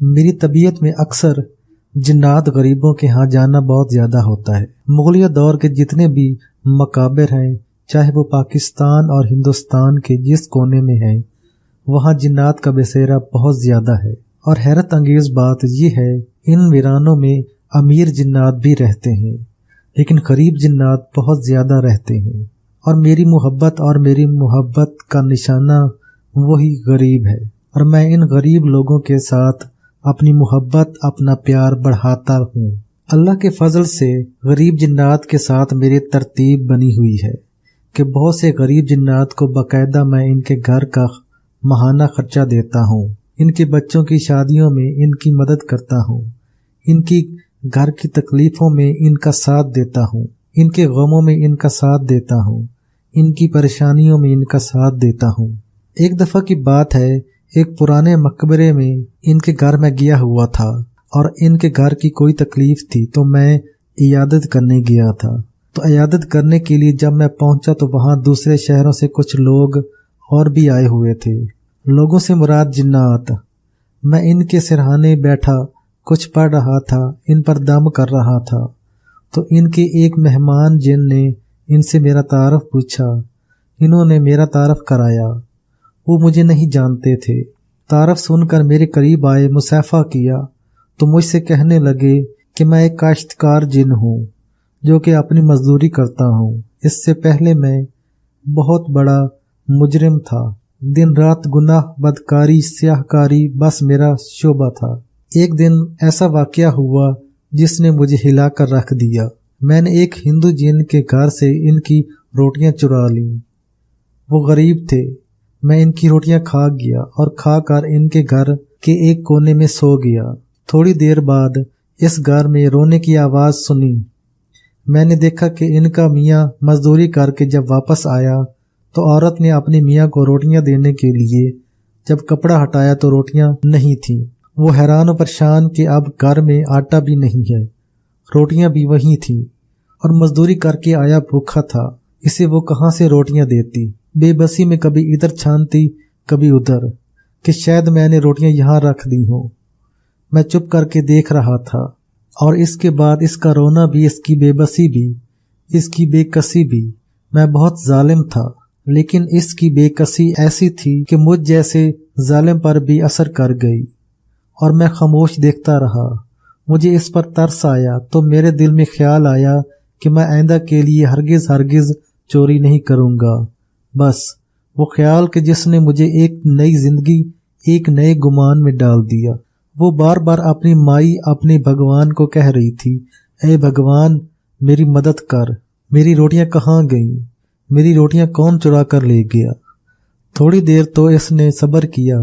میری طبیعت میں اکثر جنات غریبوں کے ہاں جانا بہت زیادہ ہوتا ہے۔ مغلیہ دور کے جتنے بھی مقابر ہیں، چاہے وہ پاکستان اور ہندوستان کے جس کونے میں ہیں، وہاں جنات کا بسیرا بہت زیادہ ہے۔ اور حیرت انگیز بات یہ ہے، ان ویرانوں میں امیر جنات بھی رہتے ہیں، لیکن غریب جنات بہت زیادہ رہتے ہیں۔ اور میری محبت کا نشانہ وہی غریب ہے، اور میں ان غریب لوگوں کے ساتھ اپنی محبت، اپنا پیار بڑھاتا ہوں۔ اللہ کے فضل سے غریب جنات کے ساتھ میری ترتیب بنی ہوئی ہے کہ بہت سے غریب جنات کو باقاعدہ میں ان کے گھر کا ماہانہ خرچہ دیتا ہوں، ان کے بچوں کی شادیوں میں ان کی مدد کرتا ہوں، ان کی گھر کی تکلیفوں میں ان کا ساتھ دیتا ہوں، ان کے غموں میں ان کا ساتھ دیتا ہوں، ان کی پریشانیوں میں ان کا ساتھ دیتا ہوں۔ ایک دفعہ کی بات ہے، ایک پرانے مقبرے میں ان کے گھر میں گیا ہوا تھا، اور ان کے گھر کی کوئی تکلیف تھی تو میں عیادت کرنے گیا تھا۔ تو عیادت کرنے کے لیے جب میں پہنچا تو وہاں دوسرے شہروں سے کچھ لوگ اور بھی آئے ہوئے تھے۔ لوگوں سے مراد جنات۔ میں ان کے سرہانے بیٹھا کچھ پڑھ رہا تھا، ان پر دم کر رہا تھا، تو ان کے ایک مہمان جن نے ان سے میرا تعارف پوچھا۔ انہوں نے میرا تعارف کرایا۔ وہ مجھے نہیں جانتے تھے۔ تعارف سن کر میرے قریب آئے، مصافحہ کیا تو مجھ سے کہنے لگے کہ میں ایک کاشتکار جن ہوں جو کہ اپنی مزدوری کرتا ہوں۔ اس سے پہلے میں بہت بڑا مجرم تھا، دن رات گناہ، بدکاری، سیاہ کاری بس میرا شعبہ تھا۔ ایک دن ایسا واقعہ ہوا جس نے مجھے ہلا کر رکھ دیا۔ میں نے ایک ہندو جن کے گھر سے ان کی روٹیاں چرا لیں۔ وہ غریب تھے۔ میں ان کی روٹیاں کھا گیا اور کھا کر ان کے گھر کے ایک کونے میں سو گیا۔ تھوڑی دیر بعد اس گھر میں رونے کی آواز سنی۔ میں نے دیکھا کہ ان کا میاں مزدوری کر کے جب واپس آیا تو عورت نے اپنے میاں کو روٹیاں دینے کے لیے جب کپڑا ہٹایا تو روٹیاں نہیں تھیں۔ وہ حیران و پریشان کہ اب گھر میں آٹا بھی نہیں ہے، روٹیاں بھی وہی تھیں، اور مزدوری کر کے آیا بھوکھا تھا، اسے وہ کہاں سے روٹیاں دیتی۔ بے بسی میں کبھی ادھر چھانتی کبھی ادھر کہ شاید میں نے روٹیاں یہاں رکھ دی ہوں۔ میں چپ کر کے دیکھ رہا تھا، اور اس کے بعد اس کا رونا بھی، اس کی بے بسی بھی، اس کی بے کسی بھی۔ میں بہت ظالم تھا، لیکن اس کی بے کسی ایسی تھی کہ مجھ جیسے ظالم پر بھی اثر کر گئی، اور میں خاموش دیکھتا رہا۔ مجھے اس پر ترس آیا تو میرے دل میں خیال آیا کہ میں آئندہ کے لیے ہرگز چوری نہیں کروں گا۔ بس وہ خیال کہ جس نے مجھے ایک نئی زندگی، ایک نئے گمان میں ڈال دیا۔ وہ بار بار اپنی مائی، اپنے بھگوان کو کہہ رہی تھی، اے بھگوان میری مدد کر، میری روٹیاں کہاں گئیں، میری روٹیاں کون چرا کر لے گیا۔ تھوڑی دیر تو اس نے صبر کیا،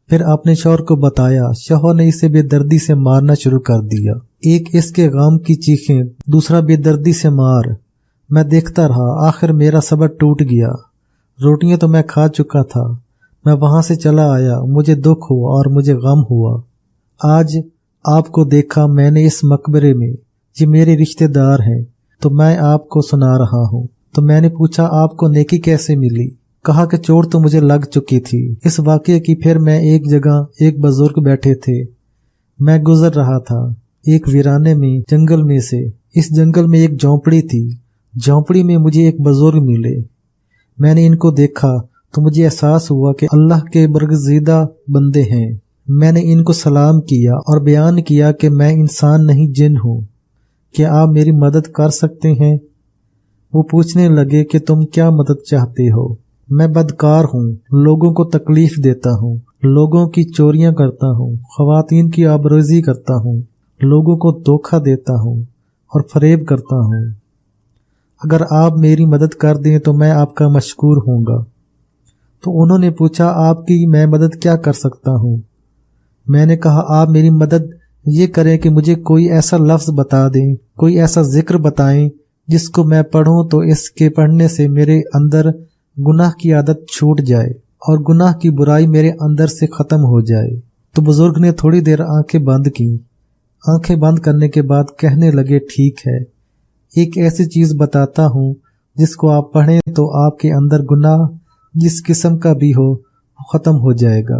پھر اپنے شوہر کو بتایا۔ شوہر نے اسے بے دردی سے مارنا شروع کر دیا۔ ایک اس کے غم کی چیخیں، دوسرا بے دردی سے مار۔ میں دیکھتا رہا، آخر میرا صبر ٹوٹ گیا۔ روٹیاں تو میں کھا چکا تھا۔ میں وہاں سے چلا آیا، مجھے دکھ ہوا اور مجھے غم ہوا۔ آج آپ کو دیکھا میں نے اس مقبرے میں، یہ میرے رشتہ دار ہیں، تو میں آپ کو سنا رہا ہوں۔ تو میں نے پوچھا آپ کو نیکی کیسے ملی؟ کہا کہ چوٹ تو مجھے لگ چکی تھی۔ اس واقعے کی پھر میں ایک جگہ ایک بزرگ بیٹھے تھے، میں گزر رہا تھا ایک ویرانے میں، جنگل میں سے۔ اس جنگل میں ایک جھونپڑی تھی، جھونپڑی میں مجھے ایک بزرگ ملے۔ میں نے ان کو دیکھا تو مجھے احساس ہوا کہ اللہ کے برگزیدہ بندے ہیں۔ میں نے ان کو سلام کیا اور بیان کیا کہ میں انسان نہیں جن ہوں، کیا آپ میری مدد کر سکتے ہیں؟ وہ پوچھنے لگے کہ تم کیا مدد چاہتے ہو؟ میں بدکار ہوں، لوگوں کو تکلیف دیتا ہوں، لوگوں کی چوریاں کرتا ہوں، خواتین کی آبروزی کرتا ہوں، لوگوں کو دھوکہ دیتا ہوں اور فریب کرتا ہوں۔ اگر آپ میری مدد کر دیں تو میں آپ کا مشکور ہوں گا۔ تو انہوں نے پوچھا آپ کی میں مدد کیا کر سکتا ہوں؟ میں نے کہا آپ میری مدد یہ کریں کہ مجھے کوئی ایسا لفظ بتا دیں، کوئی ایسا ذکر بتائیں جس کو میں پڑھوں تو اس کے پڑھنے سے میرے اندر گناہ کی عادت چھوٹ جائے اور گناہ کی برائی میرے اندر سے ختم ہو جائے۔ تو بزرگ نے تھوڑی دیر آنکھیں بند کی۔ آنکھیں بند کرنے کے بعد کہنے لگے ٹھیک ہے، ایک ایسی چیز بتاتا ہوں جس کو آپ پڑھیں تو آپ کے اندر گناہ جس قسم کا بھی ہو وہ ختم ہو جائے گا۔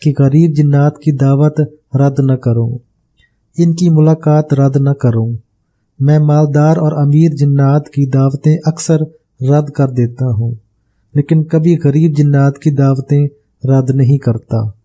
کہ غریب جنات کی دعوت رد نہ کروں، ان کی ملاقات رد نہ کروں۔ میں مالدار اور امیر جنات کی دعوتیں اکثر رد کر دیتا ہوں، لیکن کبھی غریب جنات کی دعوتیں رد نہیں کرتا۔